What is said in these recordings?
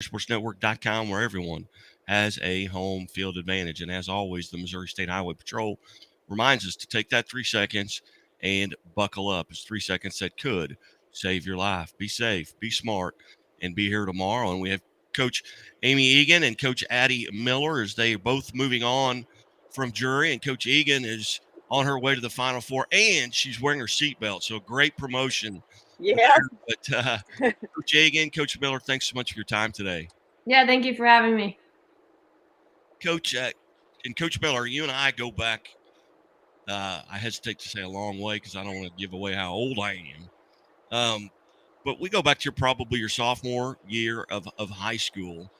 sportsnetwork.com, where everyone has a home field advantage. And as always, the Missouri State Highway Patrol reminds us to take that 3 seconds and buckle up. It's 3 seconds that could save your life. Be safe, be smart, and be here tomorrow. And we have Coach Amy Eagan and Coach Addy Miller as they are both moving on from Drury. And Coach Eagan is on her way to the Final Four, and she's wearing her seatbelt. So great promotion Yeah. there. But Coach Eagan, Coach Miller, thanks so much for your time today. Yeah, thank you for having me. Coach and Coach Miller, you and I go back. I hesitate to say a long way because I don't want to give away how old I am. But we go back to probably your sophomore year of high school,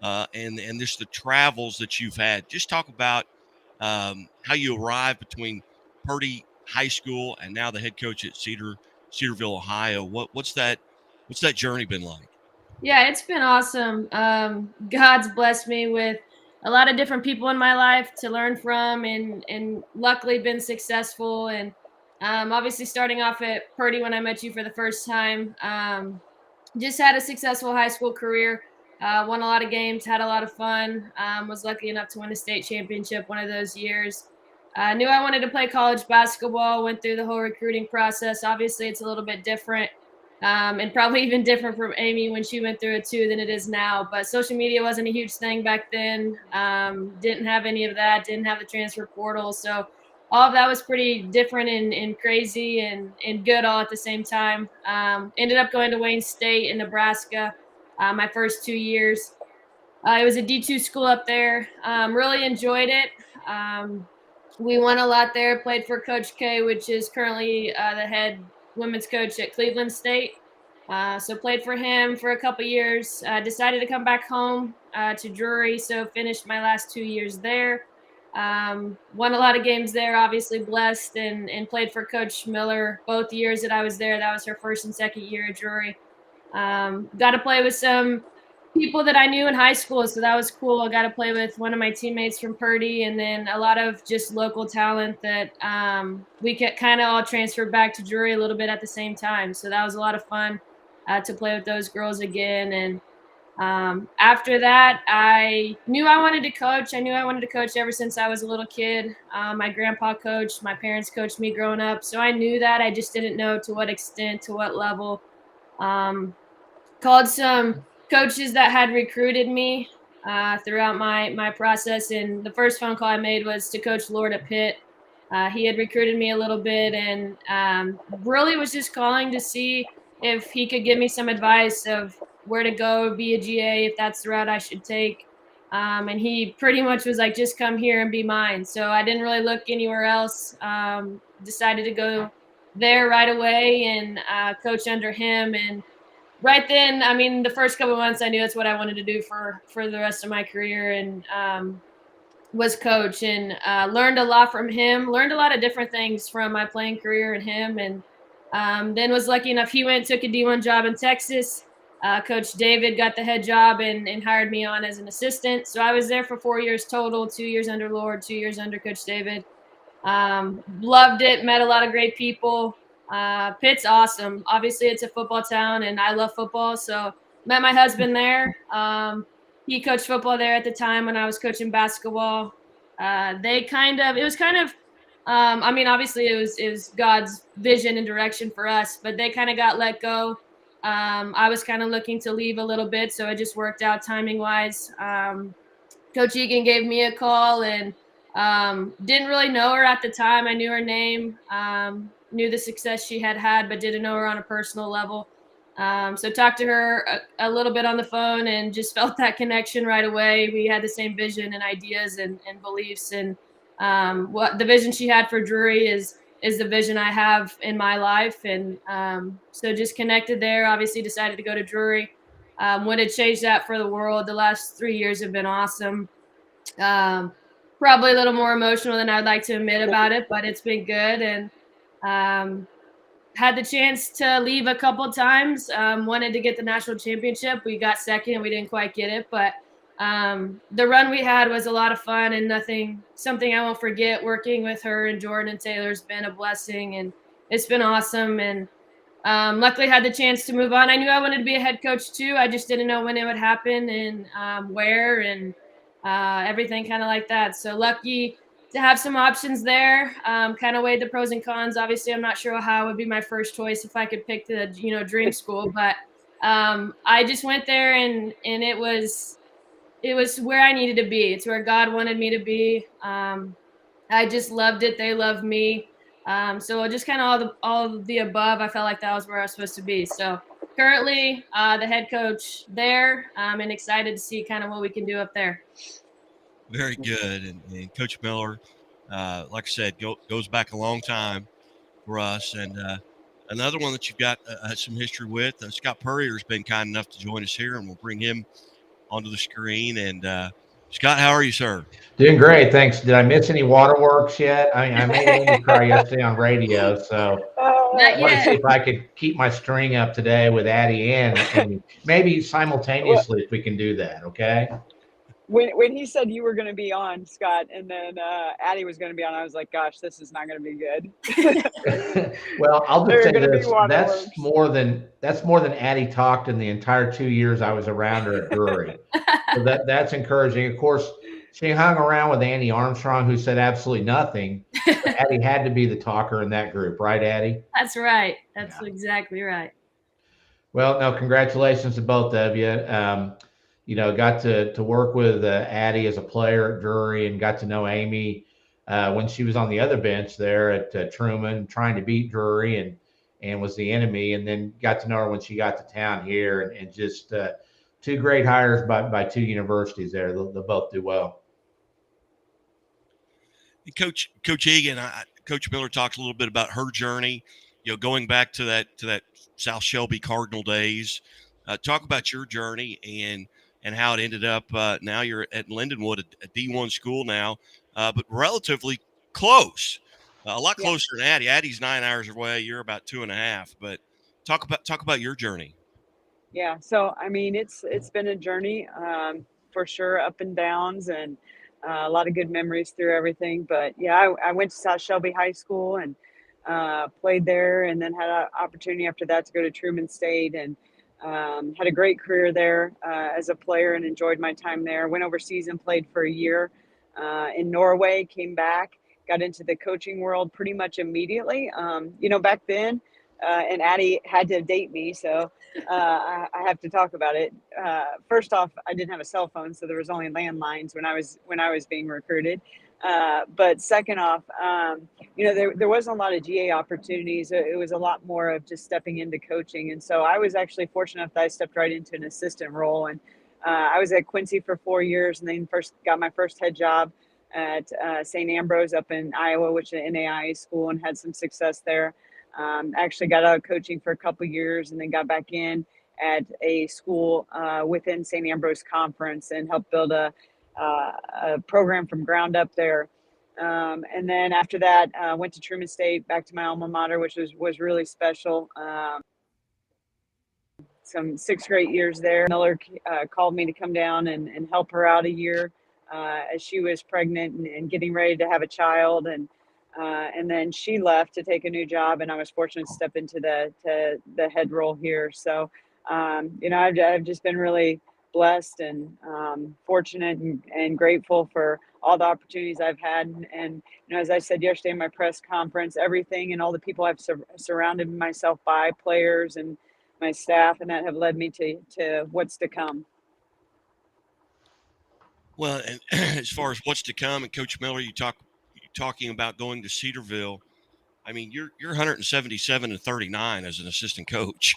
and just the travels that you've had. Just talk about how you arrived between Purdy High School and now the head coach at Cedarville, Ohio. What's that journey been like? Yeah, it's been awesome. God's blessed me with a lot of different people in my life to learn from, and luckily been successful. And obviously, starting off at Purdy when I met you for the first time, just had a successful high school career. Won a lot of games, had a lot of fun. Was lucky enough to win the state championship one of those years. Knew I wanted to play college basketball. Went through the whole recruiting process. Obviously, it's a little bit different. And probably even different from Amy when she went through it too than it is now. But social media wasn't a huge thing back then. Didn't have any of that. Didn't have the transfer portal. So all of that was pretty different and crazy and good all at the same time. Ended up going to Wayne State in Nebraska my first 2 years. It was a D2 school up there. Really enjoyed it. We won a lot there. Played for Coach K, which is currently the head women's coach at Cleveland State. So played for him for a couple years. Decided to come back home to Drury, so finished my last 2 years there. Won a lot of games there, obviously blessed, and played for Coach Miller both years that I was there. That was her first and second year at Drury. Got to play with some people that I knew in high school, so that was cool. I got to play with one of my teammates from Purdy, and then a lot of just local talent that we kind of all transferred back to Drury a little bit at the same time. So that was a lot of fun to play with those girls again. And after that, I knew I wanted to coach. I knew I wanted to coach ever since I was a little kid. My grandpa coached, my parents coached me growing up, so I knew that. I just didn't know to what extent, to what level. Called some coaches that had recruited me throughout my process, and the first phone call I made was to Coach Lord at Pitt. He had recruited me a little bit, and really was just calling to see if he could give me some advice of where to go, be a GA, if that's the route I should take. And he pretty much was like, just come here and be mine. So I didn't really look anywhere else. Decided to go there right away and coach under him. And right then, I mean, the first couple of months, I knew that's what I wanted to do for the rest of my career, and was coach, and learned a lot from him, learned a lot of different things from my playing career and him. And then was lucky enough, he took a D1 job in Texas. Coach David got the head job and hired me on as an assistant. So I was there for 4 years total, 2 years under Lord, 2 years under Coach David. Loved it, met a lot of great people. Pitt's awesome. Obviously, it's a football town, and I love football. So met my husband there. He coached football there at the time when I was coaching basketball. It was kind of, I mean, obviously it was God's vision and direction for us, but they kind of got let go. I was kind of looking to leave a little bit, so it just worked out timing wise. Coach Eagan gave me a call, and didn't really know her at the time. I knew her name, knew the success she had, but didn't know her on a personal level. So talked to her a little bit on the phone and just felt that connection right away. We had the same vision and ideas and beliefs, and what the vision she had for Drury is the vision I have in my life. And so just connected there. Obviously decided to go to Drury. Would change that for the world. The last 3 years have been awesome. Probably a little more emotional than I'd like to admit about it, but it's been good. And had the chance to leave a couple times. Wanted to get the national championship. We got second. We didn't quite get it, but the run we had was a lot of fun, and something I won't forget. Working with her and Jordan and Taylor has been a blessing, and it's been awesome. And luckily had the chance to move on. I knew I wanted to be a head coach too. I just didn't know when it would happen and where and everything kind of like that. So lucky to have some options there. Kind of weighed the pros and cons. Obviously, I'm not sure how it would be my first choice if I could pick the dream school, but I just went there and it was where I needed to be. It's where God wanted me to be. I just loved it. They loved me. So just kind of all of the above. I felt like that was where I was supposed to be. So currently, the head coach there, and excited to see kind of what we can do up there. Very good. And Coach Miller, like I said, goes back a long time for us. And another one that you've got some history with, Scott Purrier has been kind enough to join us here, and we'll bring him onto the screen. And Scott, how are you, sir? Doing great, thanks. Did I miss any waterworks yet? I mean, I made Amy cry yesterday on radio, so Not I want to yet. see if I could keep my string up today with Addy and maybe simultaneously if we can do that. Okay. When he said you were going to be on, Scott, and then Addy was going to be on, I was like, gosh, this is not going to be good. Well, I'll just say this: waterworks. that's more than Addy talked in the entire 2 years I was around her at Drury. So that's encouraging. Of course, she hung around with Andy Armstrong, who said absolutely nothing. Addy had to be the talker in that group, right, Addy? That's right. That's exactly right. Well, no, congratulations to both of you. Got to work with Addy as a player at Drury and got to know Amy when she was on the other bench there at Truman, trying to beat Drury and was the enemy, and then got to know her when she got to town here, and just two great hires by two universities there. They'll both do well. Coach Eagan, Coach Miller talked a little bit about her journey, going back to that South Shelby Cardinal days. Talk about your journey and how it ended up. Now you're at Lindenwood, a D1 school now, but relatively close, a lot closer than Addy. Addy's 9 hours away. You're about 2.5. But talk about your journey. Yeah, so I mean, it's been a journey for sure, up and downs, and a lot of good memories through everything. But yeah, I went to South Shelby High School and played there, and then had an opportunity after that to go to Truman State, and had a great career there as a player, and enjoyed my time there. Went overseas and played for a year in Norway, came back, got into the coaching world pretty much immediately. Back then, and Addy had to date me, so I have to talk about it. First off, I didn't have a cell phone, so there was only landlines when I was being recruited. But second off, there wasn't a lot of GA opportunities. It was a lot more of just stepping into coaching. And so I was actually fortunate enough that I stepped right into an assistant role. And I was at Quincy for 4 years, and then got my first head job at St. Ambrose up in Iowa, which is an NAIA school, and had some success there. Actually got out of coaching for a couple of years, and then got back in at a school within St. Ambrose Conference, and helped build a program from ground up there. And then after that, went to Truman State, back to my alma mater, which was really special. Some 6 great years there. Miller called me to come down and help her out a year as she was pregnant and getting ready to have a child. And then she left to take a new job, and I was fortunate to step into the head role here. So, I've just been really blessed and fortunate and grateful for all the opportunities I've had. And as I said yesterday in my press conference, everything and all the people I've surrounded myself by, players and my staff, and that have led me to what's to come. Well, and as far as what's to come, and Coach Miller, you're talking about going to Cedarville. I mean, you're 177-39 as an assistant coach.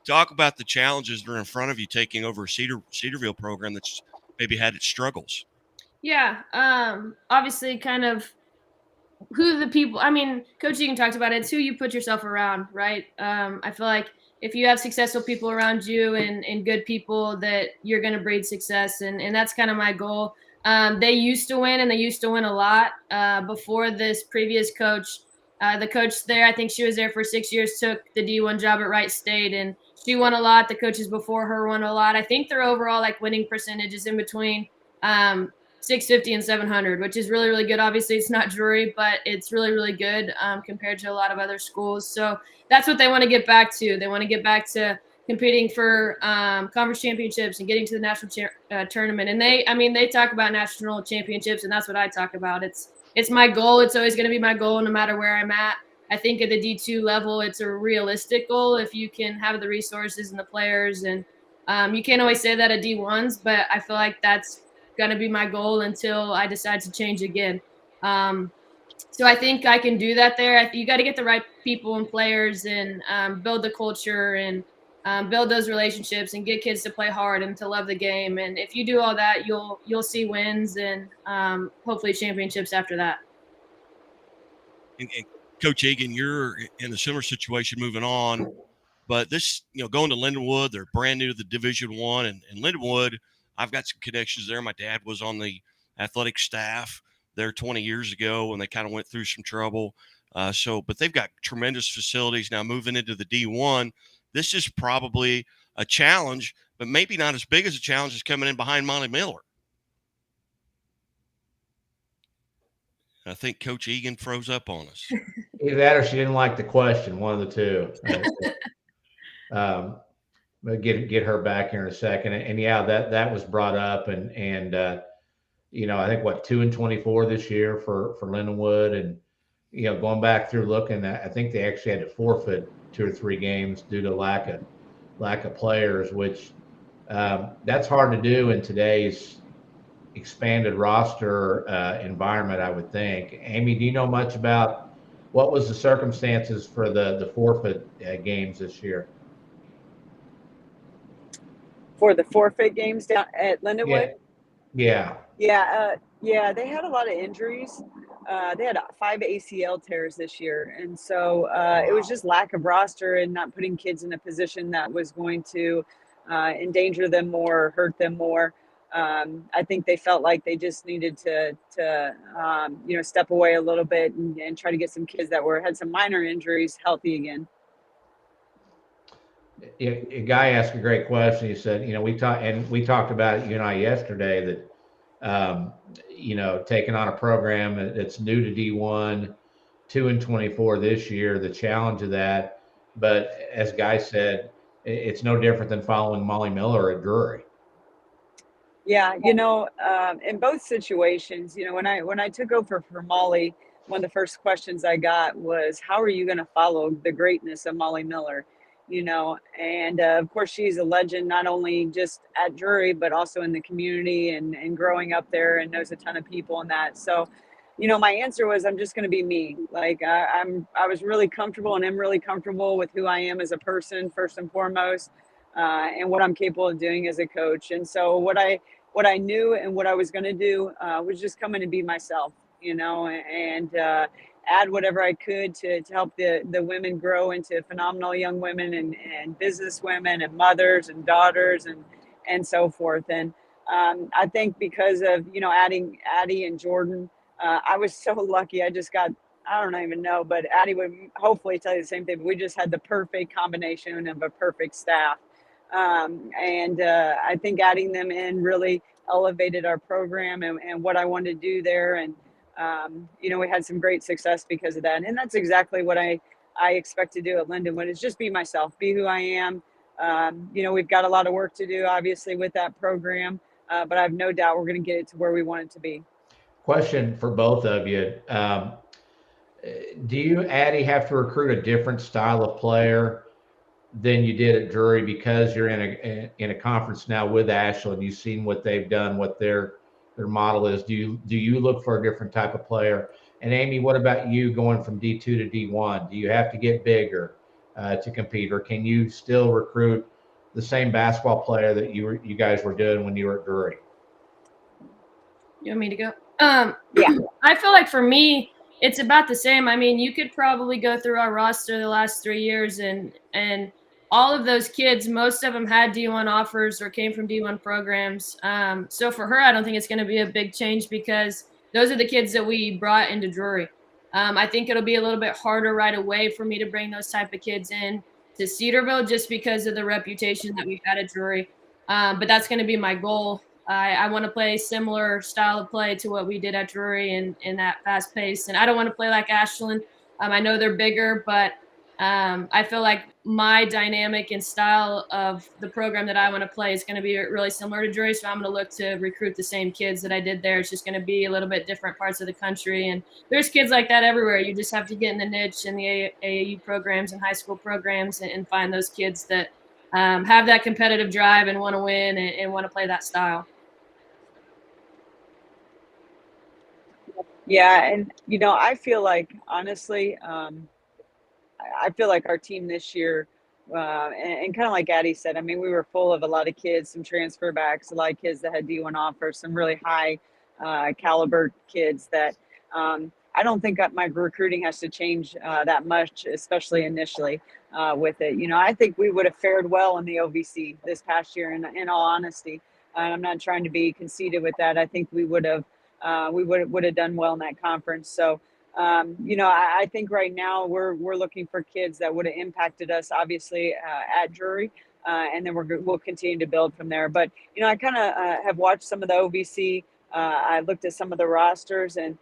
Talk about the challenges that are in front of you taking over a Cedarville program that's maybe had its struggles. Yeah, obviously, kind of who the people. I mean, Coach Eagan talked about it. It's who you put yourself around, right? I feel like if you have successful people around you and good people, that you're going to breed success, and that's kind of my goal. They used to win, and they used to win a lot before this previous coach. The coach there, I think she was there for 6 years, took the D1 job at Wright State, and she won a lot. The coaches before her won a lot. I think their overall winning percentage is in between 650 and 700, which is really, really good. Obviously, it's not Drury, but it's really, really good compared to a lot of other schools. So that's what they want to get back to. They want to get back to competing for conference championships and getting to the national tournament. And they talk about national championships, and that's what I talk about. It's my goal. It's always going to be my goal, no matter where I'm at. I think at the D2 level, it's a realistic goal if you can have the resources and the players. And you can't always say that at D1s, but I feel like that's going to be my goal until I decide to change again. So I think I can do that there. You got to get the right people and players and build the culture and build those relationships and get kids to play hard and to love the game. And if you do all that, you'll see wins and hopefully championships after that. And Coach Eagan, you're in a similar situation moving on, but this, going to Lindenwood, they're brand new to the Division I, and Lindenwood, I've got some connections there. My dad was on the athletic staff there 20 years ago, and they kind of went through some trouble. But they've got tremendous facilities now moving into the D1. This is probably a challenge, but maybe not as big as a challenge as coming in behind Molly Miller. I think Coach Eagan froze up on us. Either that or she didn't like the question, one of the two. But get her back here in a second. And yeah, that was brought up, and I think 2-24 this year for Lindenwood, and going back through looking, I think they actually had to forfeit 2 or 3 games due to lack of players, which that's hard to do in today's expanded roster environment, I would think. Amy, do you know much about what was the circumstances for the forfeit games this year? For the forfeit games down at Lindenwood? Yeah. Yeah, they had a lot of injuries. They had 5 ACL tears this year. And so it was just lack of roster and not putting kids in a position that was going to endanger them more, hurt them more. I think they felt like they just needed to step away a little bit and try to get some kids that had some minor injuries healthy again. A guy asked a great question. He said, we talked about it, you and I, yesterday, that, taking on a program that's new to D1, 2-24 this year, the challenge of that. But as Guy said, it's no different than following Molly Miller at Drury. Yeah, in both situations, when I took over for Molly, one of the first questions I got was, how are you going to follow the greatness of Molly Miller? And of course, she's a legend, not only just at Drury, but also in the community and growing up there, and knows a ton of people in that. So, my answer was, I'm just going to be me. Like I was really comfortable, and I'm really comfortable with who I am as a person, first and foremost, and what I'm capable of doing as a coach. And so what I knew and what I was going to do was just come in and be myself, and add whatever I could to help the women grow into phenomenal young women and business women and mothers and daughters and so forth. And I think because of, adding Addy and Jordan, I was so lucky. I don't even know, but Addy would hopefully tell you the same thing. But we just had the perfect combination of a perfect staff. I think adding them in really elevated our program and what I wanted to do there. And, we had some great success because of that. And that's exactly what I expect to do at Lindenwood, is just be myself, be who I am. We've got a lot of work to do, obviously, with that program, but I have no doubt we're going to get it to where we want it to be. Question for both of you. Do you, Addy, have to recruit a different style of player than you did at Drury, because you're in a conference now with Ashland? You've seen what they've done, what their model is. Do you look for a different type of player? And Amy, what about you going from D2 to D1? Do you have to get bigger to compete, or can you still recruit the same basketball player that you guys were doing when you were at Drury? You want me to go? Yeah. I feel like for me, it's about the same. I mean, you could probably go through our roster the last 3 years, and all of those kids, most of them had D1 offers or came from D1 programs. So for her, I don't think it's going to be a big change, because those are the kids that we brought into Drury. I think it'll be a little bit harder right away for me to bring those type of kids in to Cedarville, just because of the reputation that we've had at Drury. But that's going to be my goal. I want to play similar style of play to what we did at Drury and in that fast pace. And I don't want to play like Ashland. I know they're bigger, but I feel like my dynamic and style of the program that I want to play is going to be really similar to Drury. So I'm going to look to recruit the same kids that I did there. It's just going to be a little bit different parts of the country. And there's kids like that everywhere. You just have to get in the niche in the AAU programs and high school programs and find those kids that have that competitive drive and want to win and want to play that style. Yeah, and I feel like honestly, I feel like our team this year, and kind of like Addy said, I mean, we were full of a lot of kids, some transfer backs, a lot of kids that had D1 offers, some really high caliber kids that I don't think my recruiting has to change that much, especially initially with it. I think we would have fared well in the OVC this past year, in all honesty. And I'm not trying to be conceited with that. I think we would have done well in that conference. So, I think right now we're looking for kids that would have impacted us, obviously, at Drury, and then we'll continue to build from there. But I kind of have watched some of the OVC. I looked at some of the rosters, and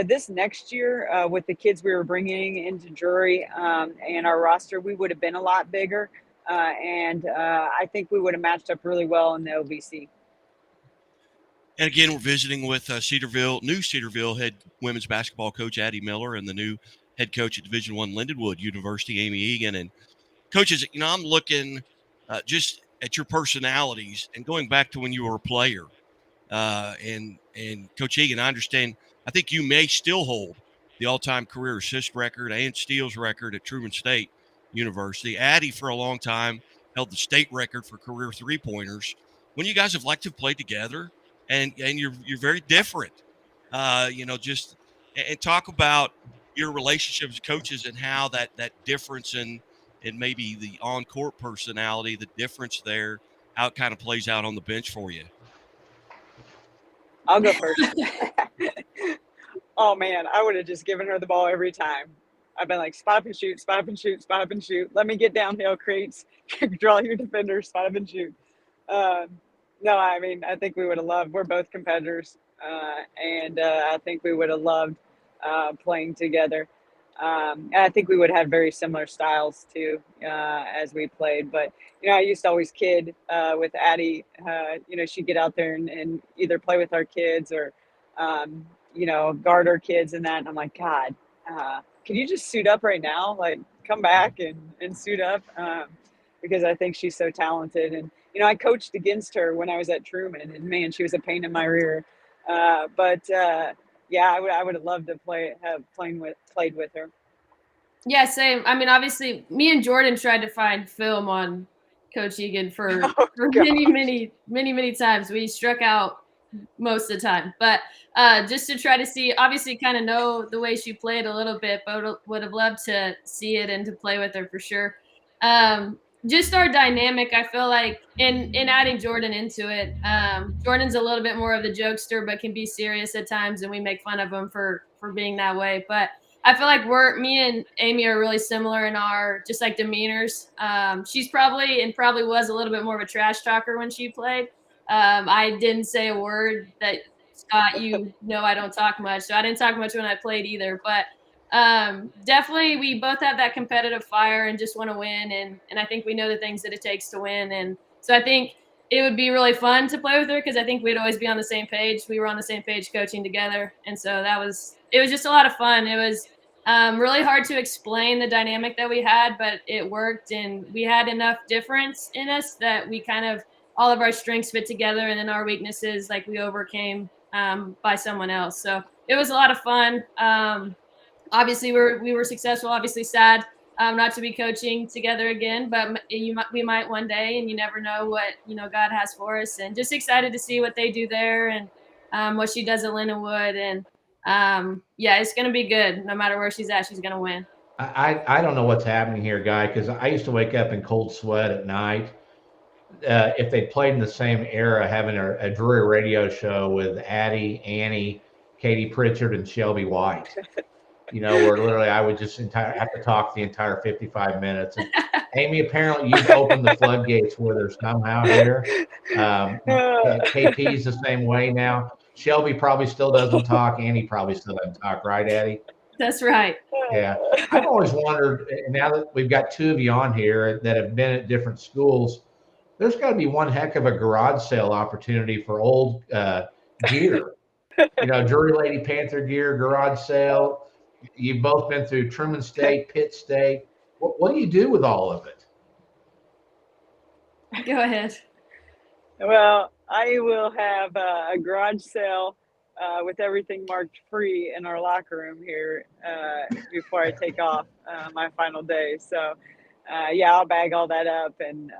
this next year with the kids we were bringing into Drury and our roster, we would have been a lot bigger, and I think we would have matched up really well in the OVC. And again, we're visiting with new Cedarville head women's basketball coach Addy Miller and the new head coach at Division I Lindenwood University, Amy Eagan. And coaches, I'm looking just at your personalities and going back to when you were a player. And Coach Eagan, I think you may still hold the all-time career assist record and steals record at Truman State University. Addy, for a long time, held the state record for career three-pointers. When you guys have liked to play together, and you're very different, just and talk about your relationships with coaches and how that difference in maybe the on-court personality, the difference there, how it kind of plays out on the bench for you. I'll go first. Oh man, I would have just given her the ball every time. I've been like, spot up and shoot, spot up and shoot, spot up and shoot. Let me get downhill, creates, draw your defenders, spot up and shoot. No, I mean, I think we would have loved, we're both competitors, and I think we would have loved playing together. And I think we would have very similar styles too as we played. But, I used to always kid with Addy, she'd get out there and either play with our kids or, guard our kids and that. And I'm like, God, can you just suit up right now? Like, come back and suit up because I think she's so talented. And, I coached against her when I was at Truman, and man, she was a pain in my rear. But I would have loved to played with her. Yeah, same. I mean, obviously, me and Jordan tried to find film on Coach Eagan for many times. We struck out most of the time, but just to try to see, obviously, kind of know the way she played a little bit, but would have loved to see it and to play with her for sure. Just our dynamic, I feel like, in adding Jordan into it, Jordan's a little bit more of the jokester, but can be serious at times, and we make fun of him for being that way. But I feel like me and Amy are really similar in our just like demeanors. She's probably was a little bit more of a trash talker when she played. I didn't say a word that, Scott, I don't talk much. So I didn't talk much when I played either, but definitely we both have that competitive fire and just want to win. And I think we know the things that it takes to win. And so I think it would be really fun to play with her because I think we'd always be on the same page. We were on the same page coaching together. And so it was just a lot of fun. It was really hard to explain the dynamic that we had, but it worked. And we had enough difference in us that we kind of, all of our strengths fit together, and then our weaknesses, like, we overcame by someone else. So it was a lot of fun. Obviously, we were successful. Obviously, sad not to be coaching together again, but we might one day, and you never know what God has for us. And just excited to see what they do there and what she does at Lindenwood. And it's going to be good. No matter where she's at, she's going to win. I don't know what's happening here, Guy, because I used to wake up in cold sweat at night. If they played in the same era, having a Drury radio show with Addy, Annie, Katie Pritchard, and Shelby White, where literally I would just have to talk the entire 55 minutes. Amy, apparently you've opened the floodgates with her somehow here. KP's the same way now. Shelby probably still doesn't talk. Annie probably still doesn't talk, right, Addy? That's right. Yeah. I've always wondered, and now that we've got two of you on here that have been at different schools, there's got to be one heck of a garage sale opportunity for old gear. Drury Lady Panther gear, garage sale. You've both been through Truman State, Pitt State. What do you do with all of it? Go ahead. Well, I will have a garage sale with everything marked free in our locker room here before I take off my final day. So, I'll bag all that up and,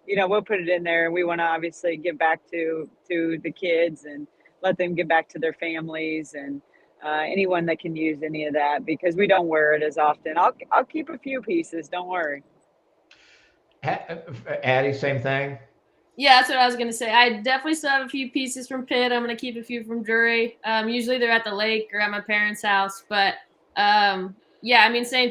we'll put it in there. We want to obviously give back to the kids and let them get back to their families and anyone that can use any of that because we don't wear it as often. I'll keep a few pieces. Don't worry. Addy, same thing? Yeah, that's what I was going to say. I definitely still have a few pieces from Pitt. I'm going to keep a few from Drury. Usually they're at the lake or at my parents' house. But, same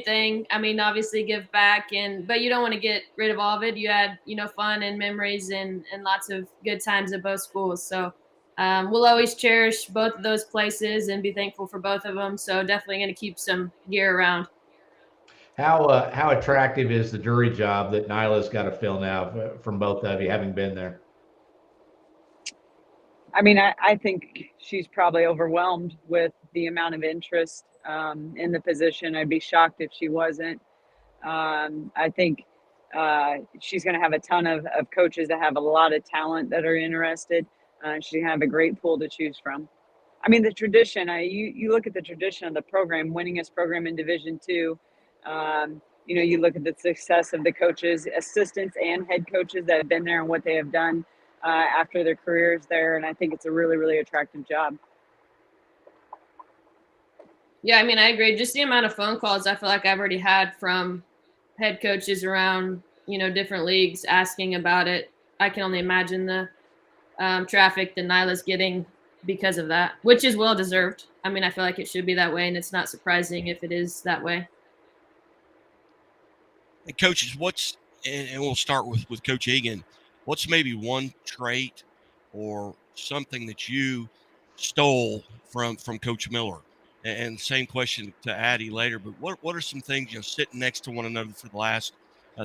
thing. Obviously give back, but you don't want to get rid of all of it. You had, fun and memories and lots of good times at both schools. So we'll always cherish both of those places and be thankful for both of them. So definitely going to keep some gear around. How attractive is the Drury job that Nyla's got to fill now from both of you, having been there? I think she's probably overwhelmed with the amount of interest in the position. I'd be shocked if she wasn't. I think she's going to have a ton of coaches that have a lot of talent that are interested. She's going to have a great pool to choose from. The tradition, you look at the tradition of the program, winningest program in Division II. You look at the success of the coaches, assistants and head coaches that have been there and what they have done after their careers there. And I think it's a really, really attractive job. Yeah, I agree. Just the amount of phone calls I feel like I've already had from head coaches around, different leagues asking about it. I can only imagine the traffic that Nyla's getting because of that, which is well deserved. I feel like it should be that way, and it's not surprising if it is that way. And coaches, and we'll start with Coach Eagan. What's maybe one trait or something that you stole from Coach Miller? And same question to Addy later, but what are some things, sitting next to one another for the last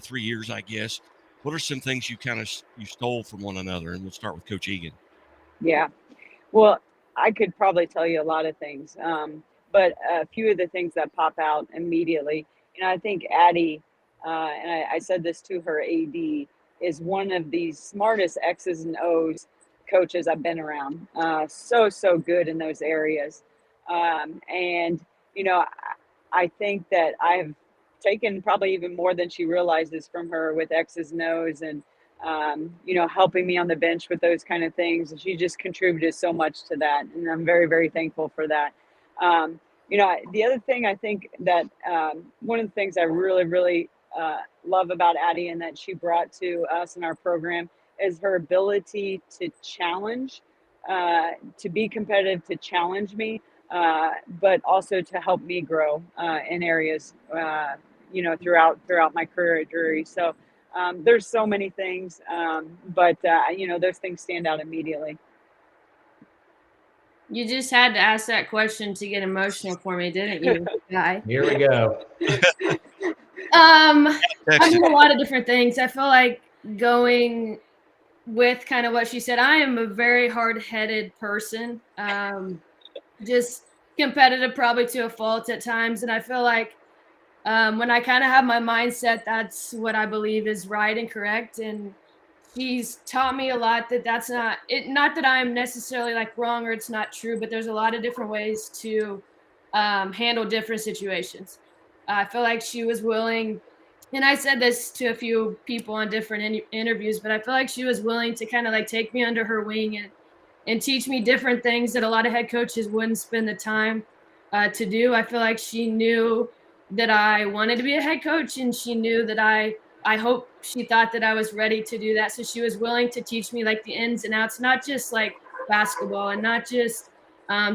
3 years, I guess, what are some things you stole from one another? And we'll start with Coach Eagan. Yeah. Well, I could probably tell you a lot of things, but a few of the things that pop out immediately, I think Addy, and I said this to her AD, is one of the smartest X's and O's coaches I've been around. So good in those areas. I think that I've taken probably even more than she realizes from her with X's and O's and, helping me on the bench with those kind of things. And she just contributed so much to that. And I'm very, very thankful for that. The other thing I think that one of the things I really, really love about Addy and that she brought to us in our program is her ability to challenge, to be competitive, to challenge me, but also to help me grow in areas, throughout my career at Drury. So there's so many things, but those things stand out immediately. You just had to ask that question to get emotional for me, didn't you, Guy? Here we go. A lot of different things. I feel like going with kind of what she said, I am a very hard-headed person, just competitive probably to a fault at times. And I feel like when I kind of have my mindset, that's what I believe is right and correct. And she's taught me a lot that's not it. Not that I'm necessarily like wrong or it's not true, but there's a lot of different ways to handle different situations. I feel like she was willing, and I said this to a few people on different interviews, but I feel like she was willing to kind of like take me under her wing and teach me different things that a lot of head coaches wouldn't spend the time to do. I feel like she knew that I wanted to be a head coach, and she knew that I hope she thought that I was ready to do that. So she was willing to teach me like the ins and outs, not just like basketball and not just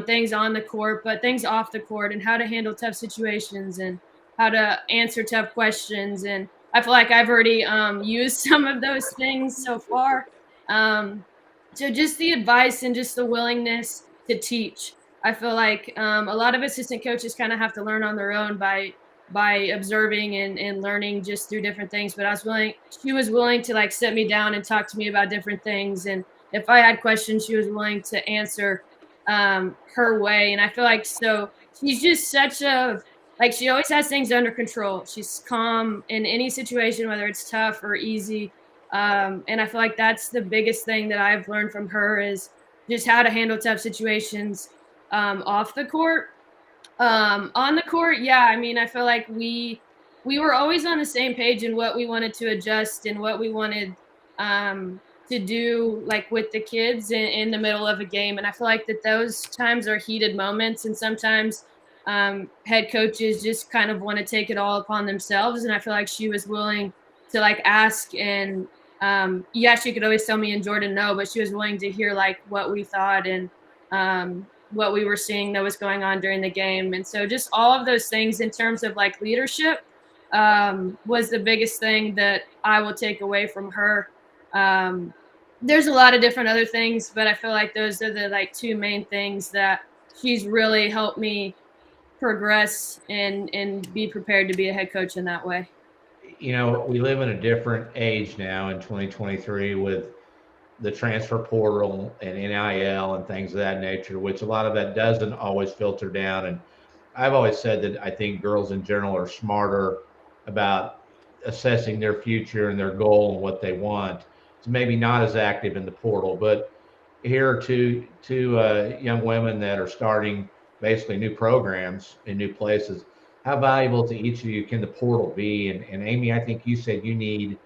things on the court, but things off the court and how to handle tough situations and how to answer tough questions. And I feel like I've already used some of those things so far. So just the advice and just the willingness to teach. I feel like a lot of assistant coaches kind of have to learn on their own by observing and learning just through different things. But she was willing to like sit me down and talk to me about different things. And if I had questions, she was willing to answer her way. And I feel like she's just such a like she always has things under control. She's calm in any situation, whether it's tough or easy. And I feel like that's the biggest thing that I've learned from her is just how to handle tough situations off the court. On the court, yeah, I mean, I feel like we were always on the same page in what we wanted to adjust and what we wanted to do, like with the kids in the middle of a game. And I feel like that those times are heated moments, and sometimes head coaches just kind of want to take it all upon themselves. And I feel like she was willing to like ask and yeah, she could always tell me and Jordan no, but she was willing to hear like what we thought and what we were seeing that was going on during the game. And so just all of those things in terms of like leadership was the biggest thing that I will take away from her. There's a lot of different other things, but I feel like those are the like two main things that she's really helped me progress and be prepared to be a head coach in that way. You know, we live in a different age now in 2023 with the transfer portal and NIL and things of that nature, which a lot of that doesn't always filter down. And I've always said that I think girls in general are smarter about assessing their future and their goal and what they want. It's maybe not as active in the portal, but here are two young women that are starting basically new programs in new places. How valuable to each of you can the portal be? And Amy, I think you said you need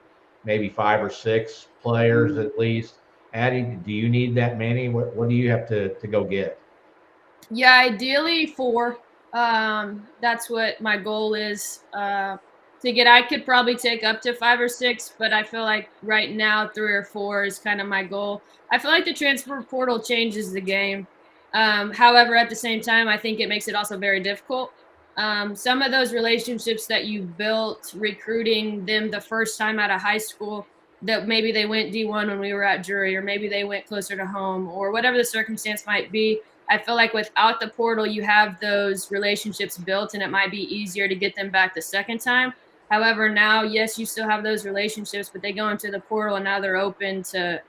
maybe 5 or 6 players at least. Addy, do you need that many? What do you have to go get? Yeah, ideally 4. That's what my goal is to get. I could probably take up to 5 or 6, but I feel like right now 3 or 4 is kind of my goal. I feel like the transfer portal changes the game. However, at the same time, I think it makes it also very difficult. Some of those relationships that you built recruiting them the first time out of high school, that maybe they went D1 when we were at Drury, or maybe they went closer to home, or whatever the circumstance might be. I feel like without the portal, you have those relationships built and it might be easier to get them back the second time. However, now, yes, you still have those relationships, but they go into the portal and now they're open to,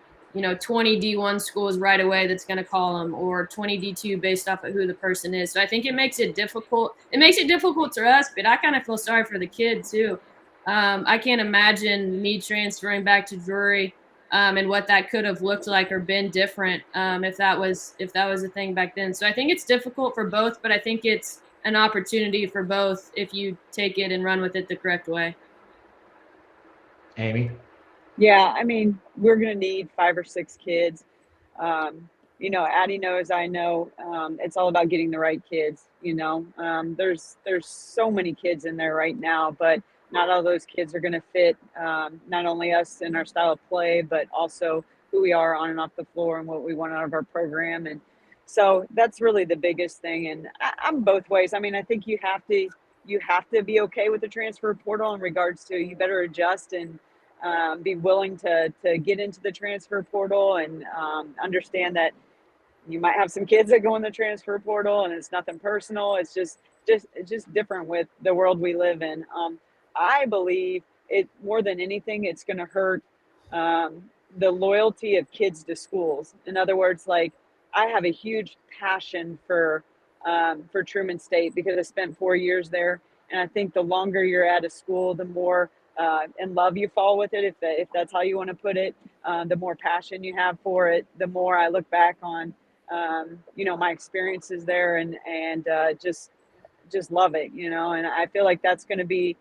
20 D1 schools right away that's going to call them, or 20 D2 based off of who the person is. So I think it makes it difficult. It makes it difficult for us, but I kind of feel sorry for the kid too. I can't imagine me transferring back to Drury and what that could have looked like or been different if that was a thing back then. So I think it's difficult for both, but I think it's an opportunity for both if you take it and run with it the correct way. Amy? Yeah, I mean, we're going to need 5 or 6 kids. Addy knows, I know, it's all about getting the right kids. There's so many kids in there right now, but not all those kids are going to fit not only us and our style of play, but also who we are on and off the floor and what we want out of our program. And so that's really the biggest thing. And I'm both ways. I mean, I think you have to be okay with the transfer portal in regards to you better adjust and be willing to get into the transfer portal and understand that you might have some kids that go in the transfer portal and it's nothing personal. It's just different with the world we live in. I believe it more than anything, it's going to hurt the loyalty of kids to schools. In other words, like I have a huge passion for Truman State because I spent 4 years there. And I think the longer you're at a school, the more in love you fall with it, if that's how you want to put it, the more passion you have for it, the more I look back on, my experiences there and just love it, and I feel like that's going to be,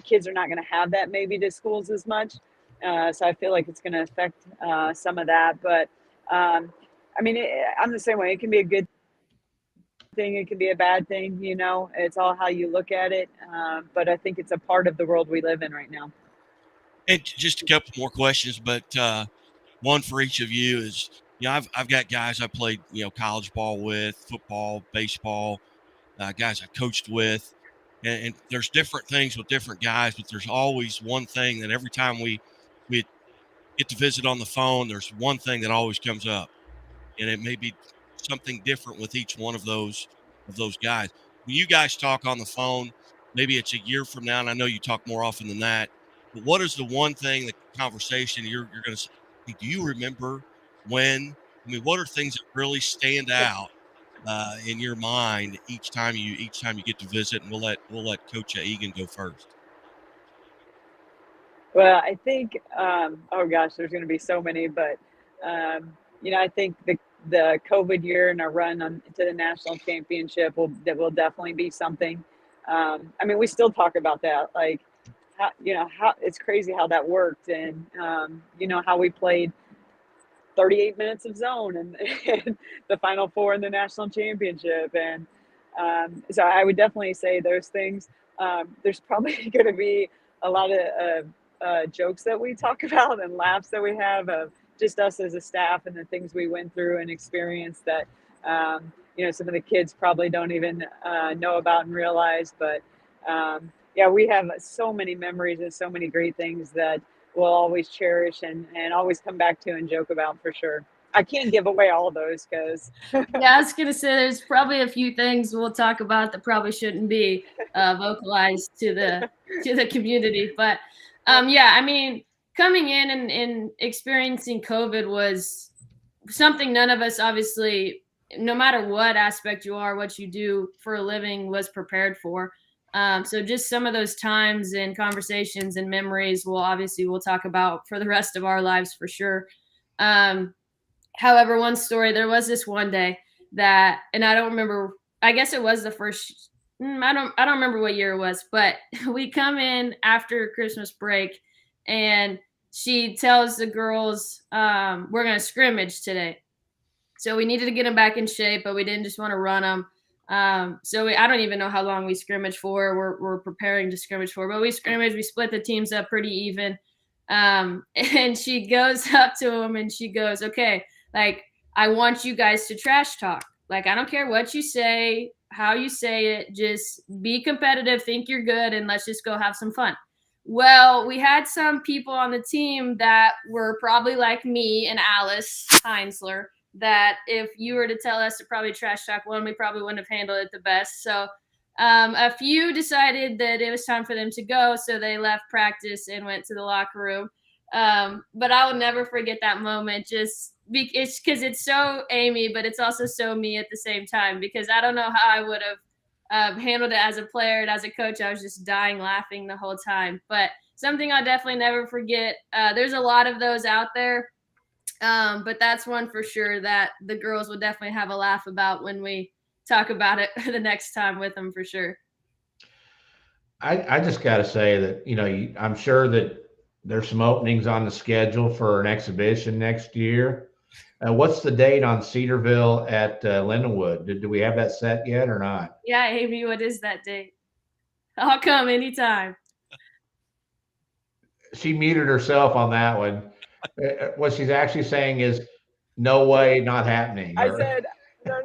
kids are not going to have that maybe to schools as much. So I feel like it's going to affect some of that. But I'm the same way. It can be a good thing. It can be a bad thing. It's all how you look at it. But I think it's a part of the world we live in right now. And just a couple more questions, but one for each of you is, I've got guys I played, college ball with, football, baseball, guys I coached with. and there's different things with different guys, but there's always one thing that every time we get to visit on the phone, there's one thing that always comes up, and it may be something different with each one of those guys. When you guys talk on the phone, maybe it's a year from now, and I know you talk more often than that, but what is the one thing, the conversation you're going to say, hey, do you remember when? I mean, what are things that really stand out in your mind each time you get to visit? And we'll let Coach Eagan go first. Well, I think, oh gosh, there's going to be so many, but I think the COVID year and our run to the national championship will definitely be something. I mean, we still talk about that, like how it's crazy how that worked, and how we played 38 minutes of zone and the Final Four in the national championship, and so I would definitely say those things. There's probably going to be a lot of jokes that we talk about and laughs that we have of just us as a staff and the things we went through and experienced that some of the kids probably don't even know about and realize. But yeah, we have so many memories and so many great things that we'll always cherish and always come back to and joke about, for sure. I can't give away all those because yeah, I was gonna say there's probably a few things we'll talk about that probably shouldn't be vocalized to the community. But yeah, I mean, coming in and experiencing COVID was something none of us, obviously, no matter what aspect you are, what you do for a living, was prepared for. So just some of those times and conversations and memories we'll talk about for the rest of our lives, for sure. However, one story, there was this one day that, and I don't remember, I guess it was the first, I don't remember what year it was, but we come in after Christmas break and she tells the girls, we're going to scrimmage today. So we needed to get them back in shape, but we didn't just want to run them. I don't even know how long we scrimmaged for. We're preparing to scrimmage for, but we split the teams up pretty even. And she goes up to him and she goes, okay, like, I want you guys to trash talk. Like, I don't care what you say, how you say it, just be competitive, think you're good, and let's just go have some fun. Well, we had some people on the team that were probably like me and Alice Heinzler, that if you were to tell us to probably trash talk one, we probably wouldn't have handled it the best. So a few decided that it was time for them to go, so they left practice and went to the locker room. But I will never forget that moment. It's because it's so Amy, but it's also so me at the same time, because I don't know how I would have handled it as a player and as a coach. I was just dying laughing the whole time. But something I'll definitely never forget. There's a lot of those out there. But that's one for sure that the girls will definitely have a laugh about when we talk about it the next time with them, for sure. I just got to say that, I'm sure that there's some openings on the schedule for an exhibition next year. What's the date on Cedarville at Lindenwood? Do we have that set yet or not? Yeah, Amy, what is that date? I'll come anytime. She muted herself on that one. What she's actually saying is, no way, not happening. I said, no.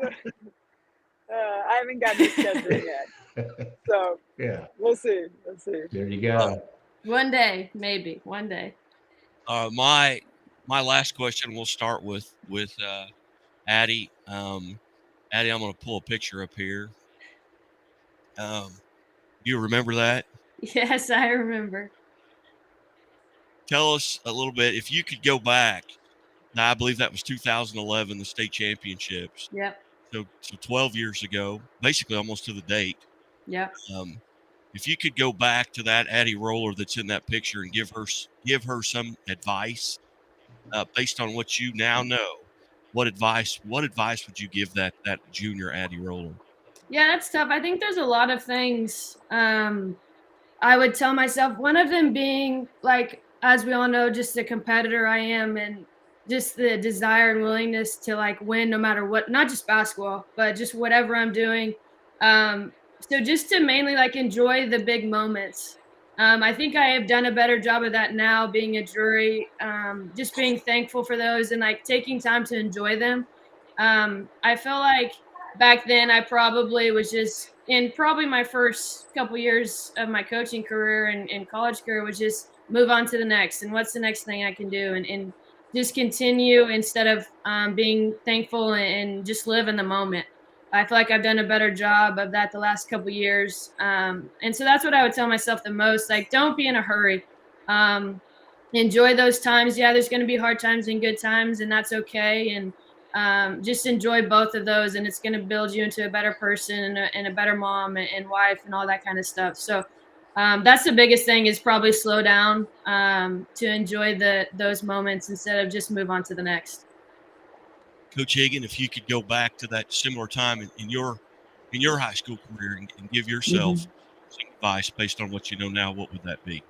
I haven't gotten the schedule yet. So yeah, we'll see. There you go. One day, maybe one day. My last question, we'll start with Addy. Addy, I'm going to pull a picture up here. Do you remember that? Yes, I remember. Tell us a little bit, if you could go back. Now, I believe that was 2011, the state championships. Yep. So 12 years ago, basically almost to the date. Yep. If you could go back to that Addy Roller that's in that picture and give her some advice based on what you now know, what advice would you give that junior Addy Roller? Yeah, that's tough. I think there's a lot of things I would tell myself. One of them being, like, as we all know, just the competitor I am, and just the desire and willingness to, like, win no matter what, not just basketball, but just whatever I'm doing. So just to mainly, like, enjoy the big moments. I think I have done a better job of that now, being a Drury, just being thankful for those and, like, taking time to enjoy them. I feel like back then I probably was just in probably my first couple years of my coaching career and college career was just move on to the next and what's the next thing I can do and just continue instead of being thankful and just live in the moment. I feel like I've done a better job of that the last couple years. And so that's what I would tell myself the most. Like, don't be in a hurry. Enjoy those times. Yeah, there's going to be hard times and good times, and that's okay. And just enjoy both of those, and it's going to build you into a better person and a better mom and wife and all that kind of stuff. So that's the biggest thing is probably slow down to enjoy those moments instead of just move on to the next. Coach Eagan, if you could go back to that similar time in your high school career and give yourself some advice based on what you know now, what would that be?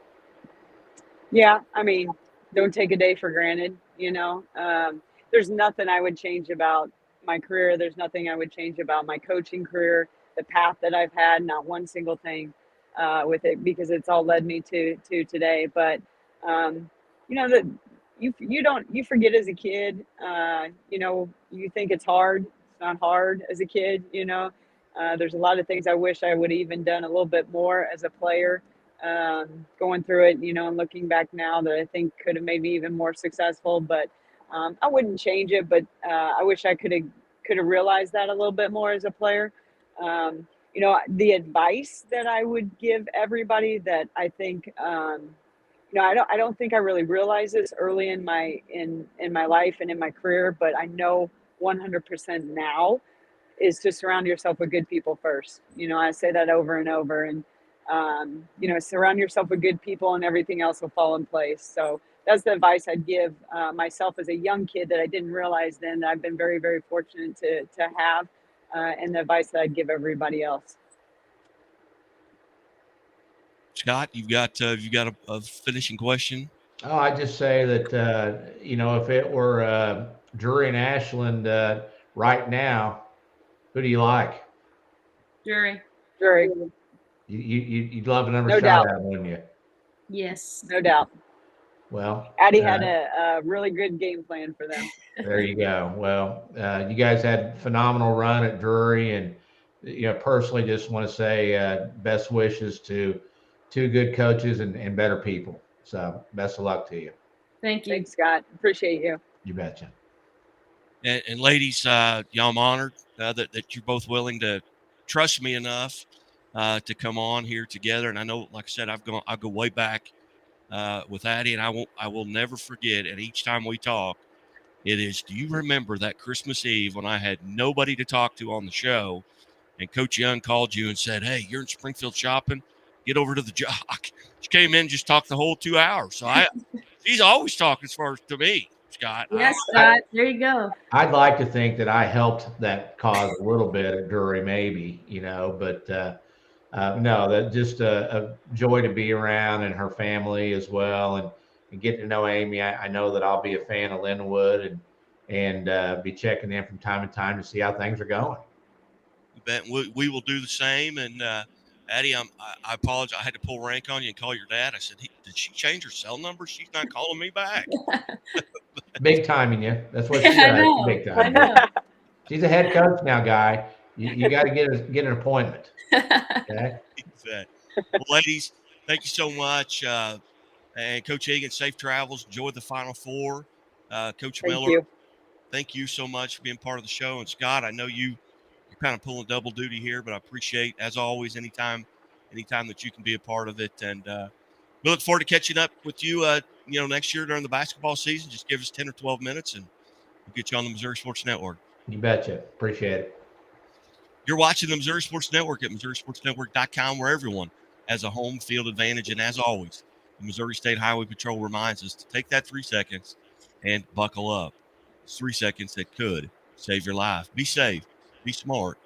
Yeah, I mean, don't take a day for granted. There's nothing I would change about my career. There's nothing I would change about my coaching career, the path that I've had, not one single thing with it, because it's all led me to today. But that you forget as a kid. You think it's hard. It's not hard as a kid. There's a lot of things I wish I would have even done a little bit more as a player. Going through it, and looking back now that I think could have made me even more successful, but I wouldn't change it. But I wish I could have realized that a little bit more as a player. The advice that I would give everybody that I think, I don't think I really realized this early in my life and in my career, but I know 100% now is to surround yourself with good people first. I say that over and over, and surround yourself with good people and everything else will fall in place. So that's the advice I'd give myself as a young kid that I didn't realize then that I've been very, very fortunate to have, and the advice that I'd give everybody else. Scott, you've got a finishing question. Oh, I just say that if it were Drury and Ashland right now, who do you like? Drury. You'd love another No shot doubt. at it, wouldn't you? Yes. No doubt. Well, Addy had a really good game plan for them. There you go. Well, you guys had a phenomenal run at Drury, and personally, just want to say best wishes to two good coaches and better people. So, best of luck to you. Thank you. Thanks, Scott. Appreciate you. You betcha. And ladies, y'all, I'm honored that you're both willing to trust me enough to come on here together. And I know, like I said, I'll go way back with Addy, and I will never forget. And each time we talk, it is, do you remember that Christmas Eve when I had nobody to talk to on the show, and Coach Young called you and said, "Hey, you're in Springfield shopping. Get over to the Jock." She came in, just talked the whole 2 hours. So she's always talking as far as to me, Scott. Yes, Scott. There you go. I'd like to think that I helped that cause a little bit at Drury, maybe, but no, that just a joy to be around, and her family as well, and get to know Amy. I know that I'll be a fan of Linwood and be checking in from time to time to see how things are going. You bet. We will do the same. And Addy, I apologize. I had to pull rank on you and call your dad. I said, did she change her cell number? She's not calling me back. Big timing you. That's what she does. I know. Big I time. know. She's a head coach now, guy. You got to get an appointment. Okay. Well, ladies, thank you so much. And Coach Eagan, safe travels. Enjoy the Final Four. Coach Miller, thank you so much for being part of the show. And Scott, I know you're kind of pulling double duty here, but I appreciate, as always, anytime that you can be a part of it. And we look forward to catching up with you, next year during the basketball season. Just give us 10 or 12 minutes, and we'll get you on the Missouri Sports Network. You betcha. Appreciate it. You're watching the Missouri Sports Network at MissouriSportsNetwork.com, where everyone has a home field advantage. And as always, the Missouri State Highway Patrol reminds us to take that 3 seconds and buckle up. It's 3 seconds that could save your life. Be safe, be smart,